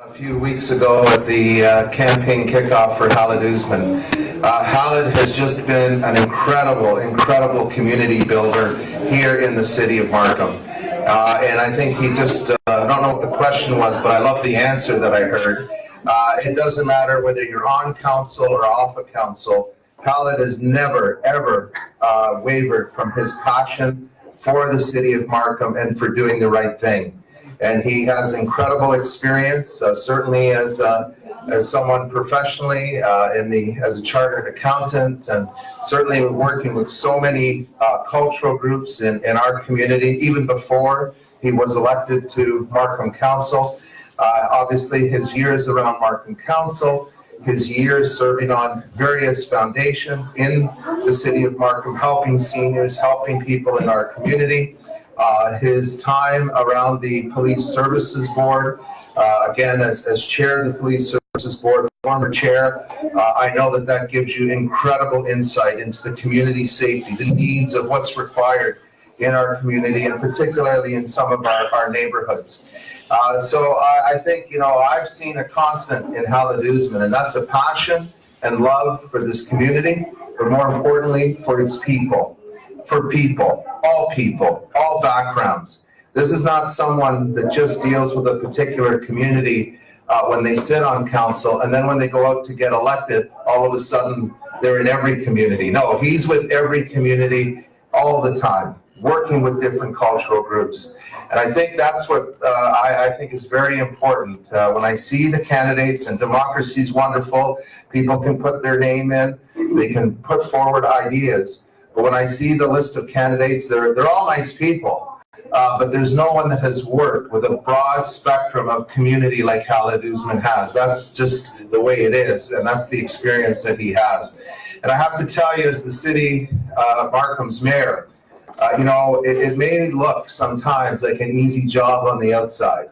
A few weeks ago at the campaign kickoff for Khaled Usman. Khaled has just been an incredible community builder here in the city of Markham. And I think he just, I don't know what the question was, but I love the answer that I heard. It doesn't matter whether you're on council or off of council, Khaled has never, ever wavered from his passion for the city of Markham and for doing the right thing. And he has incredible experience, certainly as someone professionally as a chartered accountant, and certainly working with so many cultural groups in our community, even before he was elected to Markham Council. Obviously, his years around Markham Council, his years serving on various foundations in the city of Markham, helping seniors, helping people in our community. His time around the Police Services Board, again, as chair of the Police Services Board, former chair, I know that gives you incredible insight into the community safety, the needs of what's required in our community, and particularly in some of our neighborhoods. So I think, I've seen a constant in Khaled Usman, and that's a passion and love for this community, but more importantly, for its people. For people, all backgrounds. This is not someone that just deals with a particular community when they sit on council, and then when they go out to get elected, all of a sudden they're in every community. No, he's with every community all the time, working with different cultural groups. And I think that's what I think is very important. When I see the candidates, and democracy is wonderful, people can put their name in, they can put forward ideas. But when I see the list of candidates, they're all nice people, but there's no one that has worked with a broad spectrum of community like Khaled Usman has. That's just the way it is, and that's the experience that he has. And I have to tell you, as the city of Markham's mayor, it may look sometimes like an easy job on the outside.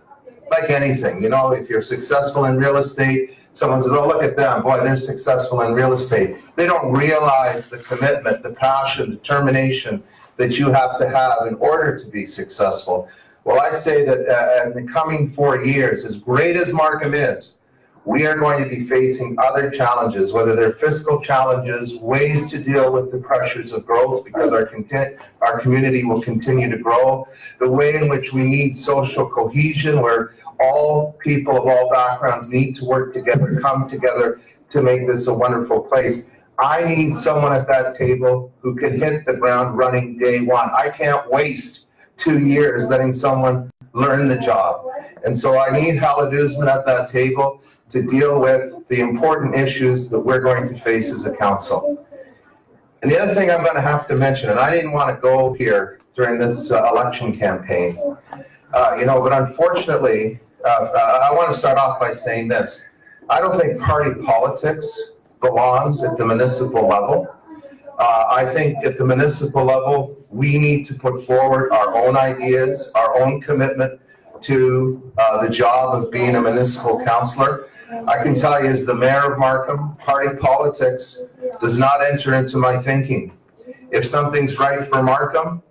Like anything, if you're successful in real estate, someone says, oh, look at them, boy, they're successful in real estate. They don't realize the commitment, the passion, determination that you have to have in order to be successful. Well, I say that in the coming 4 years, as great as Markham is, we are going to be facing other challenges, whether they're fiscal challenges, ways to deal with the pressures of growth because our community will continue to grow, the way in which we need social cohesion where all people of all backgrounds need to work together, come together to make this a wonderful place. I need someone at that table who can hit the ground running day one. I can't waste 2 years letting someone learn the job. And so I need Haladoosman at that table to deal with the important issues that we're going to face as a council. And the other thing I'm going to have to mention, and I didn't want to go here during this election campaign, but unfortunately, I want to start off by saying this. I don't think party politics belongs at the municipal level. I think at the municipal level, we need to put forward our own ideas, our own commitment to the job of being a municipal councillor. I can tell you as the mayor of Markham, party politics does not enter into my thinking. If something's right for Markham,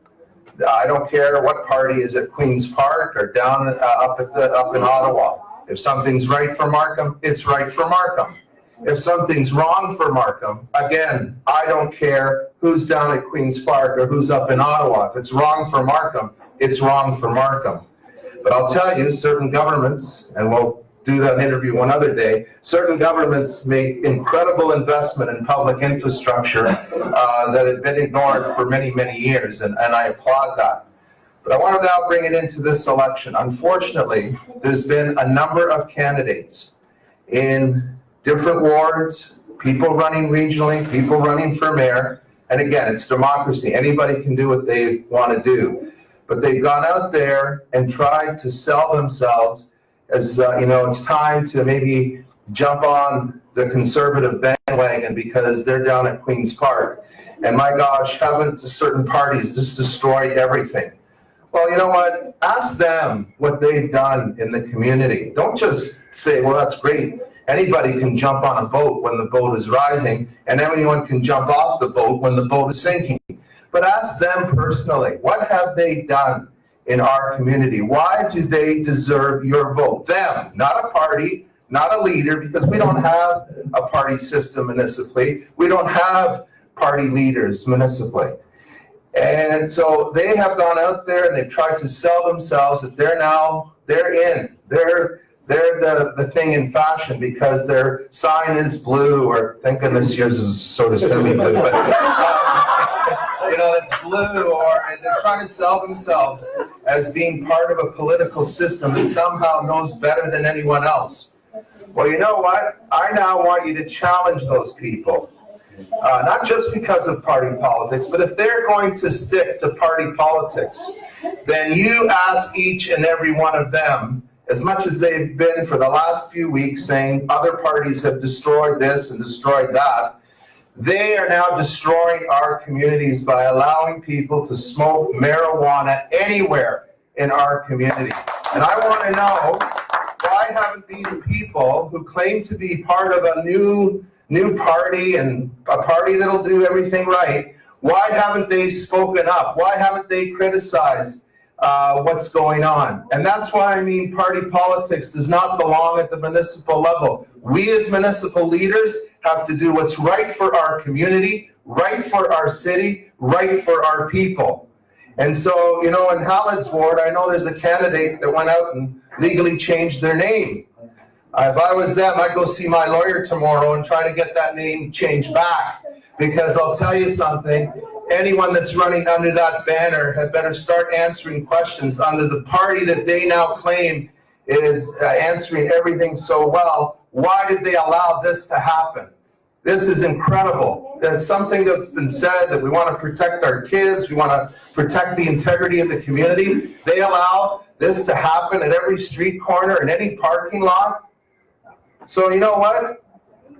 I don't care what party is at Queen's Park or down up in Ottawa. If something's right for Markham, it's right for Markham. If something's wrong for Markham, again, I don't care who's down at Queen's Park or who's up in Ottawa. If it's wrong for Markham, it's wrong for Markham. But I'll tell you, certain governments, and we'll do that interview one other day, certain governments make incredible investment in public infrastructure that had been ignored for many, many years, and I applaud that. But I want to now bring it into this election. Unfortunately, there's been a number of candidates in different wards, people running regionally, people running for mayor, and again, it's democracy. Anybody can do what they want to do. But they've gone out there and tried to sell themselves as, it's time to maybe jump on the conservative bandwagon because they're down at Queen's Park. And my gosh, haven't certain parties just destroyed everything? Well, you know what? Ask them what they've done in the community. Don't just say, well, that's great. Anybody can jump on a boat when the boat is rising, and anyone can jump off the boat when the boat is sinking. But ask them personally, what have they done in our community? Why do they deserve your vote? Them, not a party, not a leader, because we don't have a party system municipally. We don't have party leaders municipally. And so they have gone out there and they've tried to sell themselves that they're the thing in fashion because their sign is blue, or thank goodness yours is sort of semi-blue, but it's blue, and they're trying to sell themselves as being part of a political system that somehow knows better than anyone else. Well, you know what? I now want you to challenge those people. Not just because of party politics, but if they're going to stick to party politics, then you ask each and every one of them, as much as they've been for the last few weeks saying other parties have destroyed this and destroyed that, they are now destroying our communities by allowing people to smoke marijuana anywhere in our community. And I want to know, why haven't these people who claim to be part of a new party and a party that'll do everything right, why haven't they spoken up? Why haven't they criticized what's going on? And that's why I mean party politics does not belong at the municipal level. We as municipal leaders have to do what's right for our community, right for our city, right for our people. And so, in Hallett's ward, I know there's a candidate that went out and legally changed their name. If I was them, I'd go see my lawyer tomorrow and try to get that name changed back. Because I'll tell you something, anyone that's running under that banner had better start answering questions under the party that they now claim is answering everything so well. Why did they allow this to happen? This is incredible. That's something that's been said, that we want to protect our kids, we want to protect the integrity of the community. They allow this to happen at every street corner, in any parking lot. So you know what?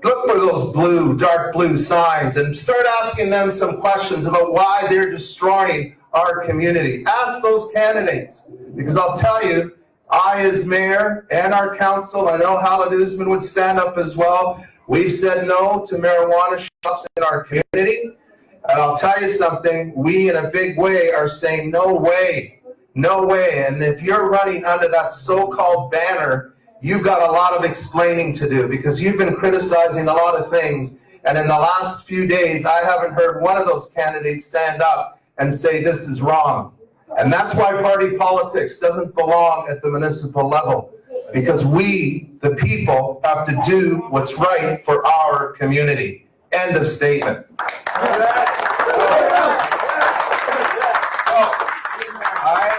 Look for those dark blue signs and start asking them some questions about why they're destroying our community. Ask those candidates, because I'll tell you, I, as mayor, and our council, I know Hallett Usman would stand up as well. We've said no to marijuana shops in our community. And I'll tell you something, we in a big way are saying no way, no way. And if you're running under that so-called banner, you've got a lot of explaining to do because you've been criticizing a lot of things. And in the last few days, I haven't heard one of those candidates stand up and say this is wrong. And that's why party politics doesn't belong at the municipal level, because we, the people, have to do what's right for our community. End of statement.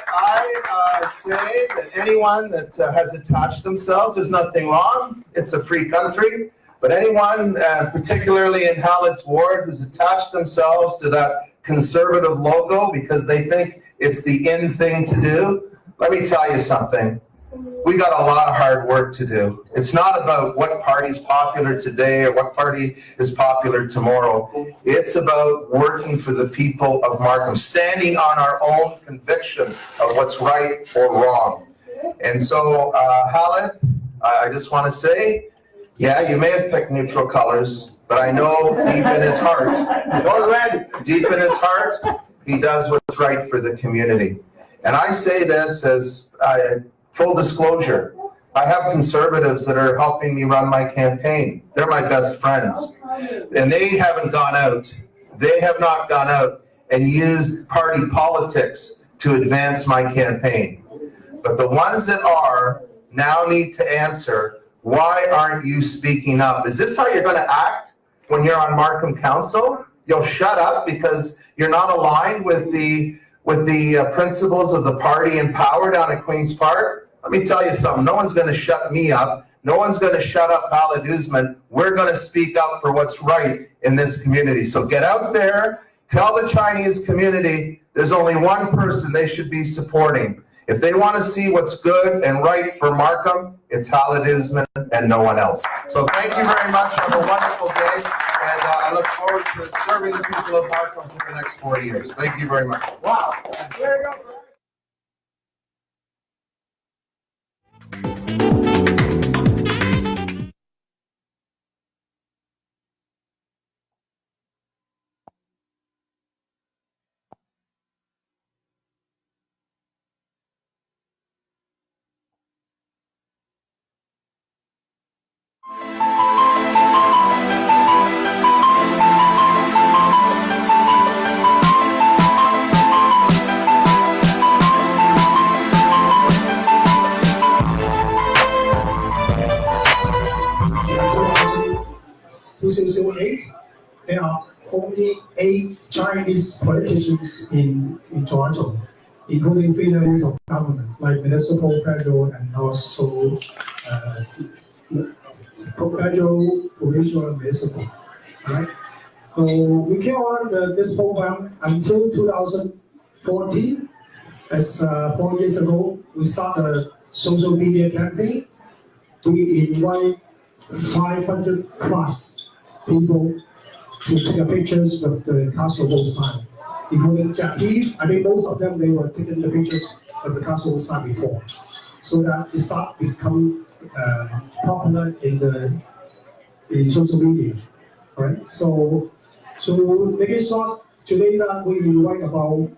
I say that anyone that has attached themselves, there's nothing wrong. It's a free country. But anyone, particularly in Hallett's ward, who's attached themselves to that conservative logo because they think it's the in thing to do, let me tell you something. We got a lot of hard work to do. It's not about what party's popular today or what party is popular tomorrow. It's about working for the people of Markham, standing on our own conviction of what's right or wrong. And so, Hallett, I just want to say, yeah, you may have picked neutral colors, but I know deep in his heart, he does what's right for the community. And I say this as full disclosure. I have conservatives that are helping me run my campaign. They're my best friends. And they haven't gone out. They have not gone out and used party politics to advance my campaign. But the ones that are now need to answer, why aren't you speaking up? Is this how you're going to act when you're on Markham Council? You'll shut up because you're not aligned with the principles of the party in power down at Queen's Park? Let me tell you something. No one's going to shut me up. No one's going to shut up Hallett Usman. We're going to speak up for what's right in this community. So get out there, tell the Chinese community there's only one person they should be supporting. If they want to see what's good and right for Markham, it's Hallett Usman and no one else. So thank you very much. Have a wonderful day. And I look forward to serving the people of Markham for the next 4 years. Thank you very much. Wow. There you go. There are only 8 Chinese politicians in Toronto, including 3 levels of government, like municipal, federal, and also federal, provincial, and municipal. Right? So we came on this program until 2014. As 4 years ago, we started a social media campaign. We invite 500 plus people to take pictures with the Castle sign, including Jackie. I think most of them, they were taking the pictures of the Castle sign before. So that it started to become popular in social media, right? So make it short, today that we invite about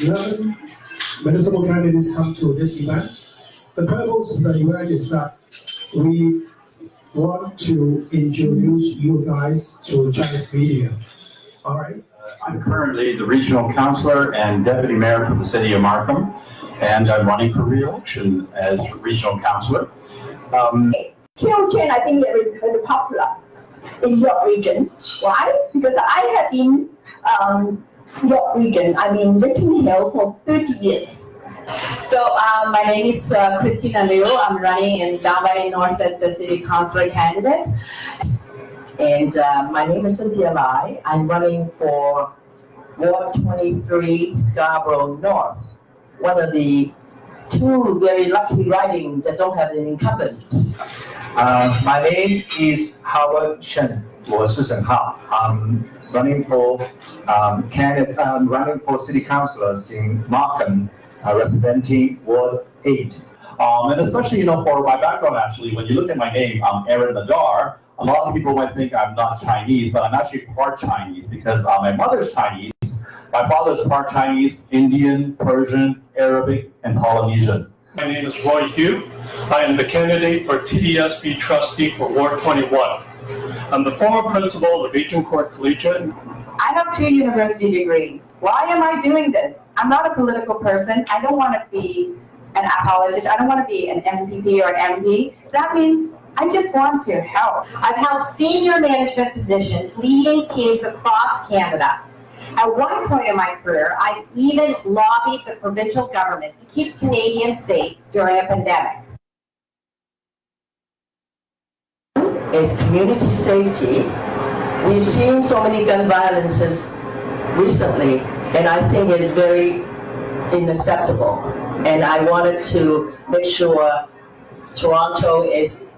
11 municipal candidates come to this event. The purpose of the event is that we want to introduce you guys to Chinese media. All right. I'm currently the regional councillor and deputy mayor for the city of Markham, and I'm running for re-election as regional councillor. Children, I think they're very popular in York region. Why? Because I have been York region, I mean Richmond Hill for 30 years. So my name is Christina Liu. I'm running in Down Valley North as the city councillor candidate. And my name is Cynthia Lai. I'm running for Ward 23 Scarborough North, one of the 2 very lucky ridings that don't have an incumbent. My name is Howard Shen. 我是沈浩. I'm running for running for city councillors in Markham, representing Ward 8. And especially, for my background, actually, when you look at my name, I'm Aaron Nadar. A lot of people might think I'm not Chinese, but I'm actually part Chinese because my mother's Chinese. My father's part Chinese, Indian, Persian, Arabic, and Polynesian. My name is Roy Hugh. I am the candidate for TDSB trustee for Ward 21. I'm the former principal of Agincourt Collegiate. I have 2 university degrees. Why am I doing this? I'm not a political person. I don't want to be an apologist. I don't want to be an MPP or an MP. That means I just want to help. I've held senior management positions leading teams across Canada. At one point in my career, I even lobbied the provincial government to keep Canadians safe during a pandemic. Is community safety. We've seen so many gun violences recently, and I think it's very unacceptable. And I wanted to make sure Toronto is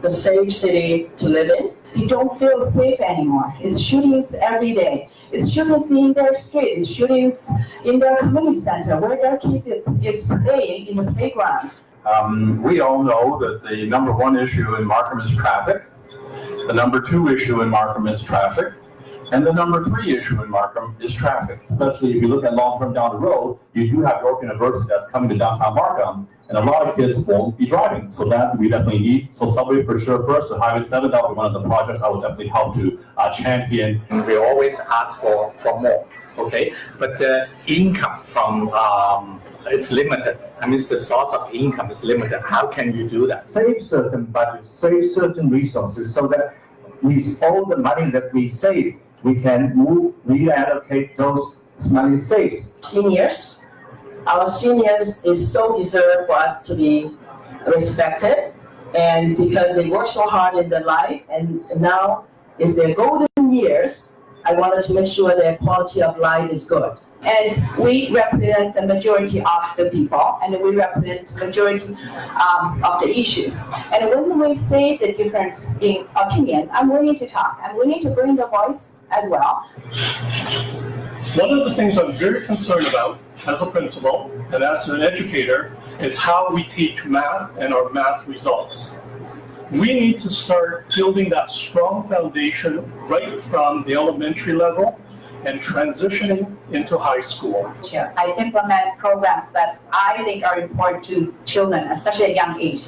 the safe city to live in. You don't feel safe anymore. It's shootings every day. It's shootings in their street. It's shootings in their community center where their kids is playing in the playground. We all know that the number 1 issue in Markham is traffic. The number 2 issue in Markham is traffic. And the number 3 issue in Markham is traffic. Especially if you look at long-term down the road, you do have York University that's coming to downtown Markham, and a lot of kids won't be driving. So that we definitely need. So subway for sure first, and Highway 7, that will be one of the projects I will definitely help to champion. We always ask for more, okay? But the income from it's limited. I mean, the source of income is limited. How can you do that? Save certain budgets, save certain resources, so that with all the money that we save, we can reallocate those money saved. Seniors, our seniors is so deserved for us to be respected, and because they work so hard in their life, and now is their golden years, I wanted to make sure their quality of life is good. And we represent the majority of the people, and we represent the majority of the issues. And when we say the different in opinion, I'm willing to talk. I'm willing to bring the voice as well. One of the things I'm very concerned about as a principal and as an educator is how we teach math and our math results. We need to start building that strong foundation right from the elementary level and transitioning into high school. I implement programs that I think are important to children, especially at a young age.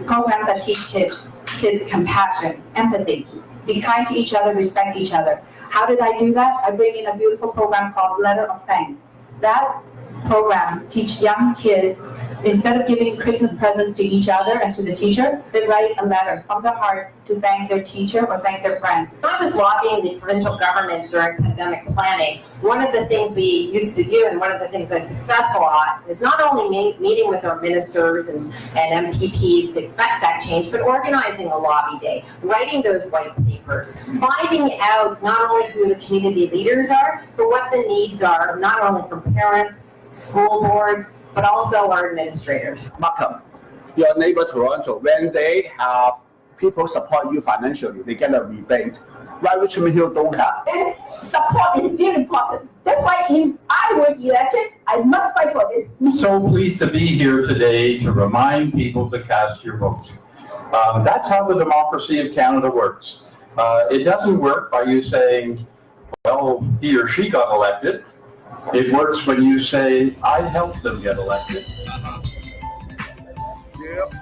Programs that teach kids compassion, empathy, be kind to each other, respect each other. How did I do that? I bring in a beautiful program called Letter of Thanks. That program teach young kids, instead of giving Christmas presents to each other and to the teacher, they write a letter from the heart to thank their teacher or thank their friend. When I was lobbying the provincial government during pandemic planning, one of the things we used to do, and one of the things I was successful at, is not only meeting with our ministers and MPPs to effect that change, but organizing a lobby day, writing those white papers, finding out not only who the community leaders are, but what the needs are, not only from parents, school boards, but also our administrators. Markham, your neighbor Toronto, when they have people support you financially, they get a rebate. Why Richmond Hill don't have? And support is very important. That's why if I were elected, I must fight for this. So pleased to be here today to remind people to cast your vote. That's how the democracy of Canada works. It doesn't work by you saying, well, he or she got elected. It works when you say, I helped them get elected. Yep.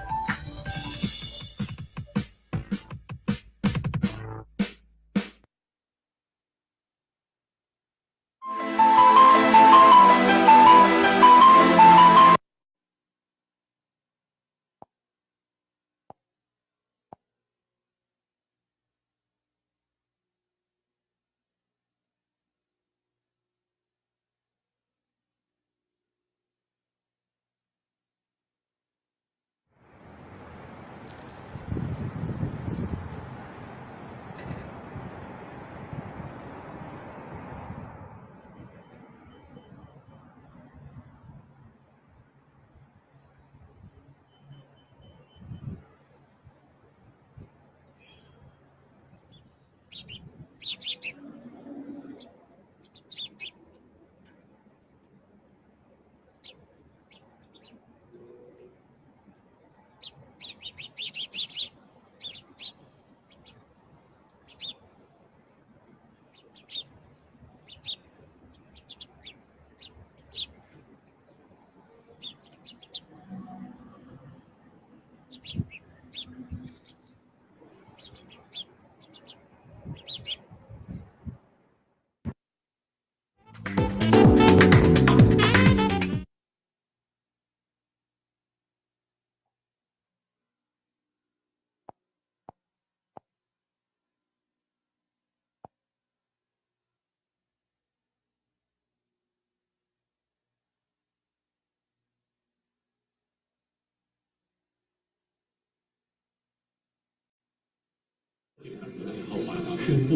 Coming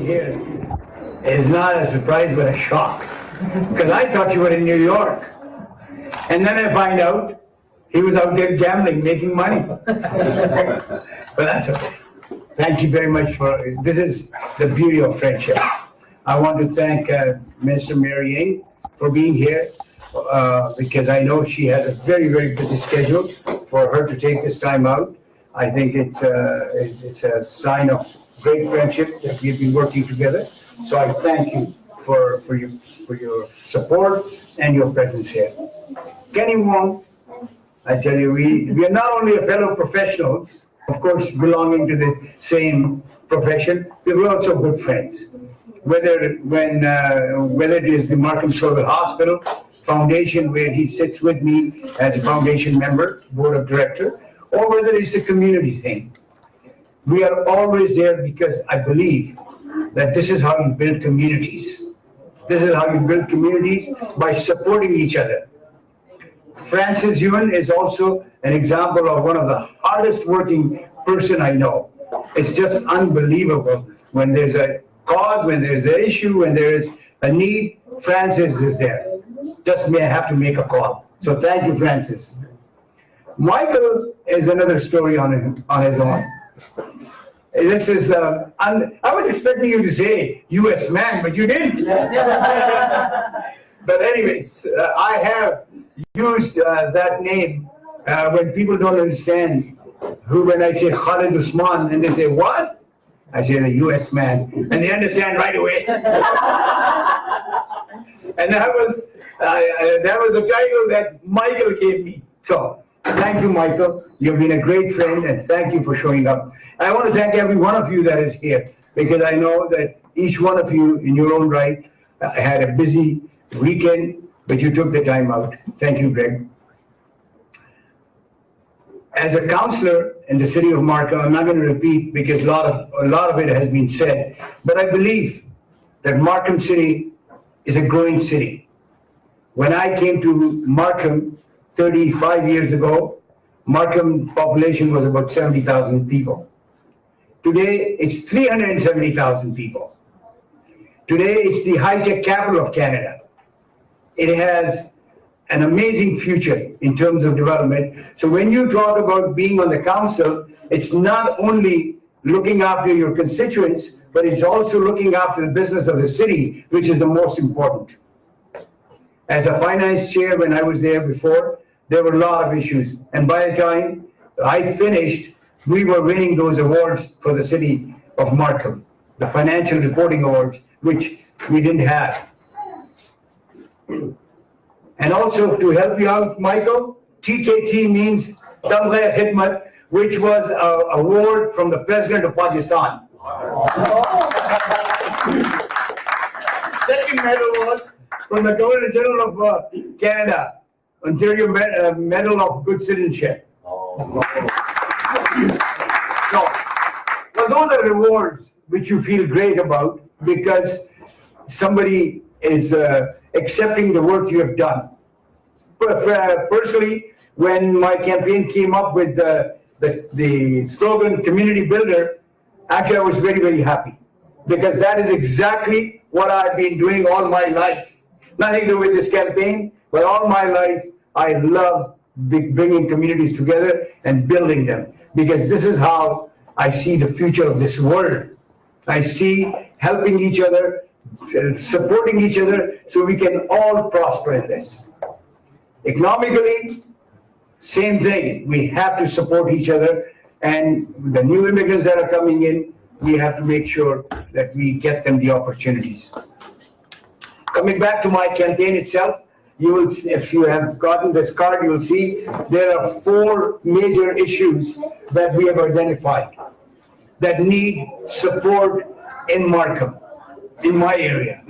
here is not a surprise but a shock, because I thought you were in New York, and then I find out he was out there gambling, making money. But that's okay. Thank you very much this is the beauty of friendship. I want to thank Minister Mary Ng for being here, because I know she has a very, very busy schedule. For her to take this time out, I think it's a sign of great friendship that we've been working together. So I thank you for your support and your presence here. Kenny Wong, I tell you, we are not only a fellow professionals, of course, belonging to the same profession, but we're also good friends. Whether it is the Markham Solar Hospital Foundation, where he sits with me as a foundation member, board of director, or whether it's a community thing. We are always there because I believe that this is how you build communities. This is how you build communities, by supporting each other. Francis Ewan is also an example of one of the hardest working person I know. It's just unbelievable. When there's a cause, when there's an issue, when there is a need, Francis is there. Just may have to make a call. So thank you, Francis. Michael is another story on his own. This is, I was expecting you to say US man, but you didn't. But anyways, I have used that name when people don't understand when I say Khalid Usman, and they say, what? I say the US man, and they understand right away. And that was a title that Michael gave me. So thank you, Michael. You've been a great friend, and thank you for showing up. I want to thank every one of you that is here, because I know that each one of you in your own right had a busy weekend, but you took the time out. Thank you, Greg. As a councillor in the city of Markham, I'm not going to repeat because a lot of it has been said, but I believe that Markham City is a growing city. When I came to Markham 35 years ago, Markham population was about 70,000 people. Today, it's 370,000 people. Today, it's the high-tech capital of Canada. It has an amazing future in terms of development. So when you talk about being on the council, it's not only looking after your constituents, but it's also looking after the business of the city, which is the most important. As a finance chair, when I was there before, there were a lot of issues. And by the time I finished, we were winning those awards for the city of Markham, the financial reporting awards, which we didn't have. And also to help you out, Michael, TKT means Tamgha Khidmat, which was an award from the President of Pakistan. Second medal was from the Governor General of Canada, Ontario Medal of Good Citizenship. So, well, those are rewards which you feel great about because somebody is accepting the work you have done. Personally, when my campaign came up with the slogan "Community Builder," actually I was very, very happy because that is exactly what I've been doing all my life. Nothing to do with this campaign, but all my life I love bringing communities together and building them because this is how I see the future of this world. I see helping each other, supporting each other so we can all prosper in this. Economically, same thing. We have to support each other, and the new immigrants that are coming in, we have to make sure that we get them the opportunities. Coming back to my campaign itself, you will see, if you have gotten this card, you will see there are 4 major issues that we have identified that need support in Markham, in my area.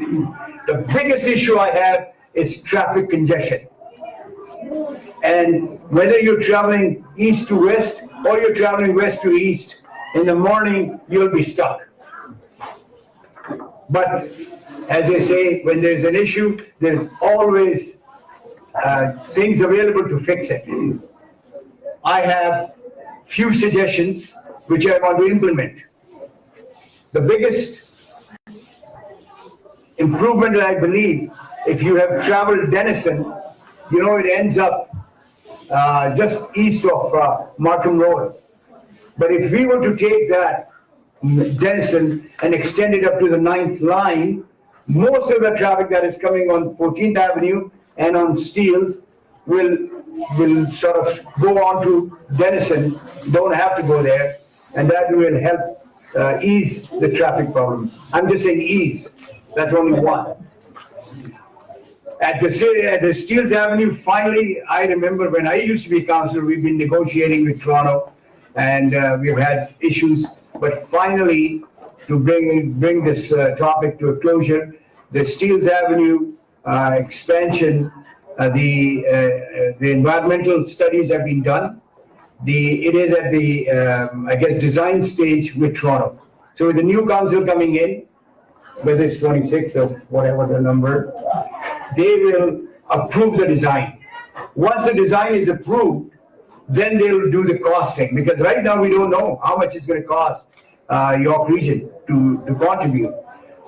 The biggest issue I have is traffic congestion. And whether you're traveling east to west or you're traveling west to east, in the morning you'll be stuck. But as they say, when there's an issue, there's always things available to fix it. I have few suggestions which I want to implement. The biggest improvement that I believe, if you have traveled Denison, you know it ends up just east of Markham Road. But if we were to take that Denison and extend it up to the 9th line, most of the traffic that is coming on 14th Avenue and on Steeles will sort of go on to Denison, don't have to go there, and that will help ease the traffic problem. I'm just saying ease, that's only one. At the Steeles Avenue, finally, I remember when I used to be councillor, we've been negotiating with Toronto, and we've had issues, but finally, to bring this topic to a closure, the Steeles Avenue expansion, the environmental studies have been done. It is at the, I guess, design stage with Toronto. So with the new council coming in, whether it's 26 or whatever the number, they will approve the design. Once the design is approved, then they will do the costing, because right now we don't know how much it's going to cost York Region to contribute.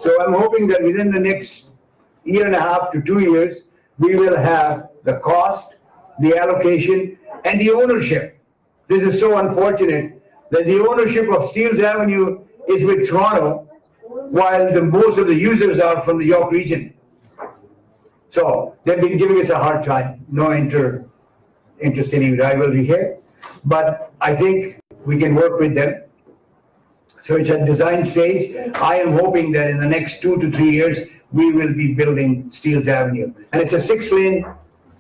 So I'm hoping that within the next year and a half to 2 years, we will have the cost, the allocation, and the ownership. This is so unfortunate that the ownership of Steeles Avenue is with Toronto, while most of the users are from the York Region. So they've been giving us a hard time, no intercity rivalry here, but I think we can work with them. So it's at design stage. I am hoping that in the next 2 to 3 years, we will be building Steeles Avenue. And it's a 6-lane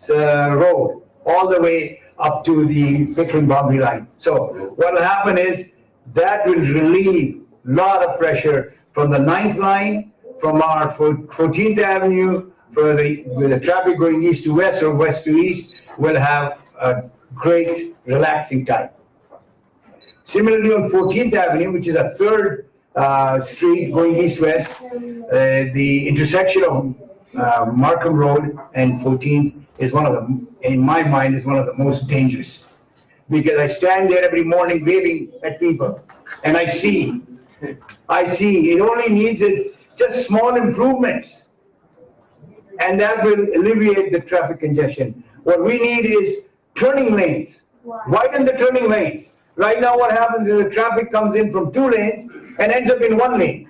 road all the way up to the Pickering boundary line. So what will happen is that will relieve a lot of pressure from the 9th line, from our 14th Avenue, for the traffic going east to west or west to east, will have a great relaxing time. Similarly, on 14th Avenue, which is a third street going east-west, the intersection of Markham Road and 14th is one of the, in my mind, is one of the most dangerous. Because I stand there every morning waving at people, and I see, it only needs just small improvements, and that will alleviate the traffic congestion. What we need is turning lanes, widen the turning lanes. Right now what happens is the traffic comes in from 2 lanes and ends up in 1 lane.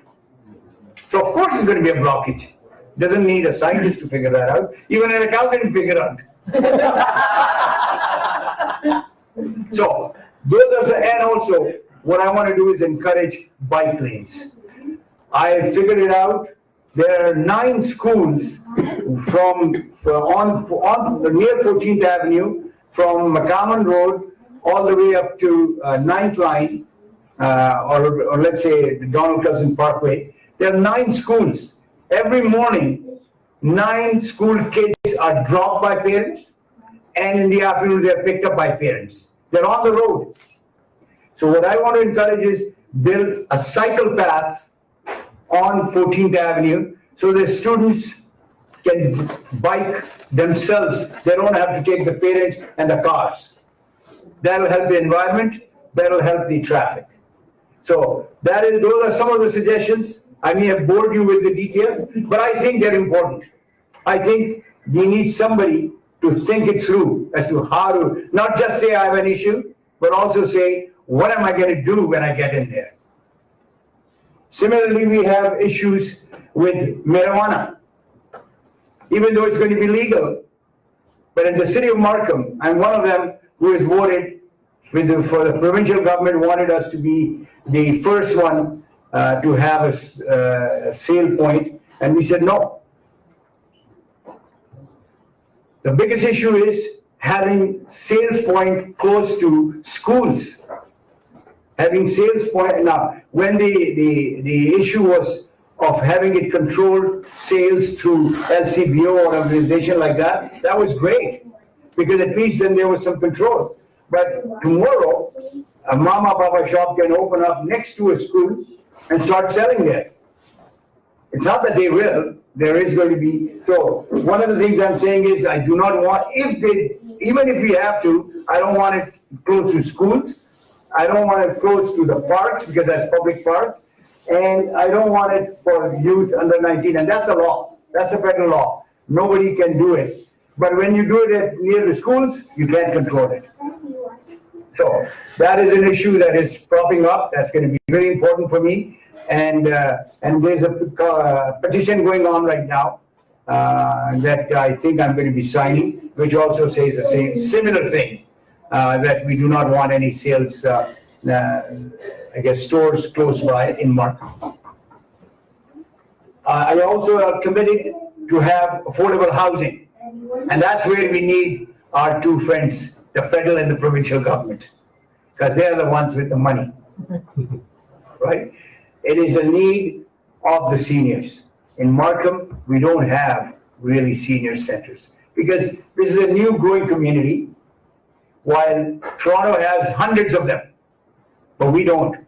So of course it's going to be a blockage. Doesn't need a scientist to figure that out. Even an accountant can figure out. So those are, and also what I want to do is encourage bike lanes. I figured it out. There are 9 schools from near 14th Avenue, from McCammon Road all the way up to 9th line, or let's say the Donald Cousin Parkway. There are 9 schools. Every morning, 9 school kids are dropped by parents, and in the afternoon they're picked up by parents. They're on the road. So what I want to encourage is build a cycle path on 14th Avenue so the students can bike themselves. They don't have to take the parents and the cars. That'll help the environment, that'll help the traffic. So those are some of the suggestions. I may have bored you with the details, but I think they're important. I think we need somebody to think it through as to how to, not just say I have an issue, but also say, what am I going to do when I get in there? Similarly, we have issues with marijuana. Even though it's going to be legal, but in the city of Markham, I'm one of them who has voted for the provincial government, wanted us to be the first one to have a sale point, and we said no. The biggest issue is having sales point close to schools. Having sales point, now, when the issue was of having it controlled sales through LCBO or organization like that, that was great, because at least then there was some control. But tomorrow, a mama papa shop can open up next to a school and start selling there. It's not that they will, there is going to be. So one of the things I'm saying is I do not want, even if we have to, I don't want it close to schools. I don't want it close to the parks because that's public park. And I don't want it for youth under 19, and that's a law. That's a federal law. Nobody can do it. But when you do it near the schools, you can't control it. So that is an issue that is propping up. That's going to be very important for me. And there's a petition going on right now that I think I'm going to be signing, which also says the same similar thing, that we do not want any sales, I guess, stores close by in Markham. I also are committed to have affordable housing, and that's where we need our two friends, the federal and the provincial government, because they are the ones with the money, right? It is a need of the seniors. In Markham, we don't have really senior centers because this is a new growing community, while Toronto has hundreds of them, but we don't.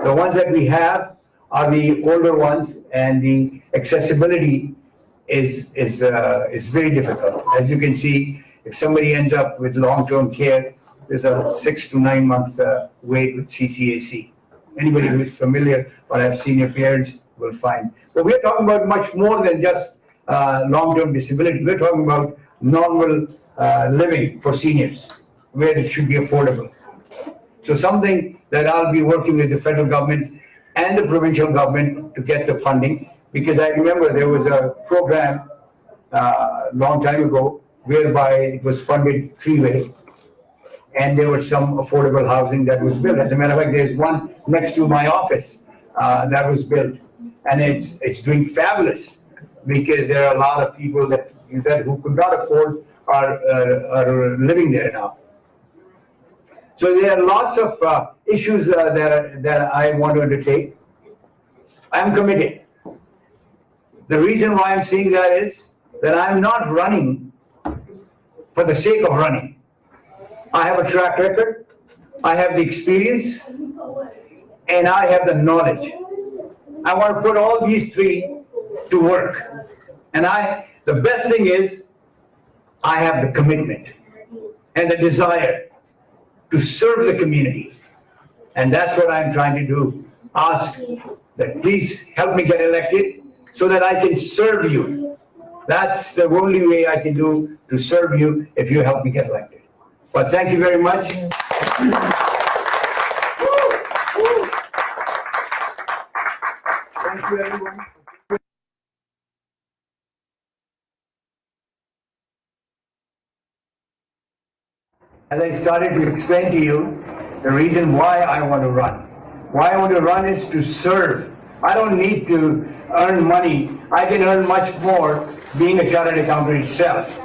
The ones that we have are the older ones, and the accessibility is very difficult. As you can see, if somebody ends up with long-term care, there's a 6 to 9 month wait with CCAC. Anybody who is familiar or have senior parents will find. But we're talking about much more than just long-term disability. We're talking about normal living for seniors, where it should be affordable. So something that I'll be working with the federal government and the provincial government to get the funding, because I remember there was a program a long time ago whereby it was funded three-way, and there was some affordable housing that was built. As a matter of fact, there's one next to my office that was built, and it's doing fabulous because there are a lot of people that who could not afford are living there now. So there are lots of issues that I want to undertake. I'm committed. The reason why I'm saying that is that I'm not running for the sake of running. I have a track record, I have the experience, and I have the knowledge. I want to put all these three to work. And the best thing is, I have the commitment and the desire to serve the community. And that's what I'm trying to do. Ask that please help me get elected so that I can serve you. That's the only way I can do to serve you, if you help me get elected. But thank you very much. Thank you, everyone. As I started to explain to you, the reason why I want to run. Why I want to run is to serve. I don't need to earn money. I can earn much more being a chartered accountant itself.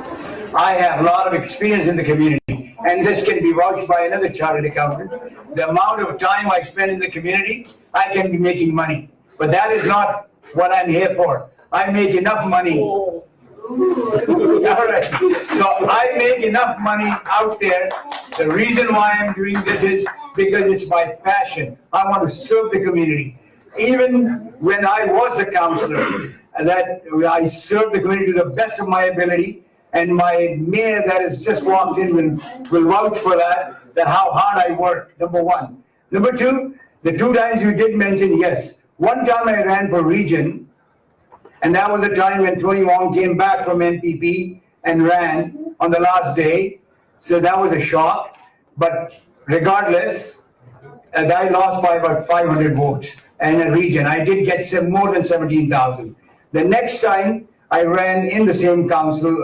I have a lot of experience in the community, and this can be vouched by another chartered accountant. The amount of time I spend in the community, I can be making money. But that is not what I'm here for. I make enough money. All right. So I make enough money out there. The reason why I'm doing this is because it's my passion. I want to serve the community. Even when I was a councillor, that I served the community to the best of my ability, and my mayor that has just walked in will vouch for that how hard I work, number one. Number two, the 2 times you did mention, yes. One time I ran for region, and that was a time when Tony Wong came back from NPP and ran on the last day. So that was a shock. But regardless, I lost by about 500 votes in a region. I did get more than 17,000. The next time I ran in the same council,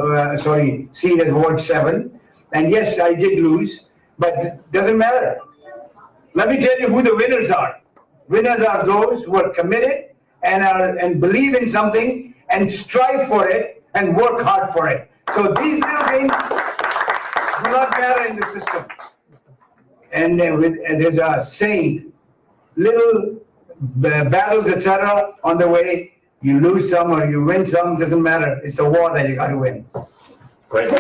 seat as Ward 7. And yes, I did lose, but it doesn't matter. Let me tell you who the winners are. Winners are those who are committed and believe in something and strive for it and work hard for it. So these little things do not matter in the system. And there's a saying, little battles, etc., on the way. You lose some or you win some, doesn't matter. It's a war that you got to win. Great.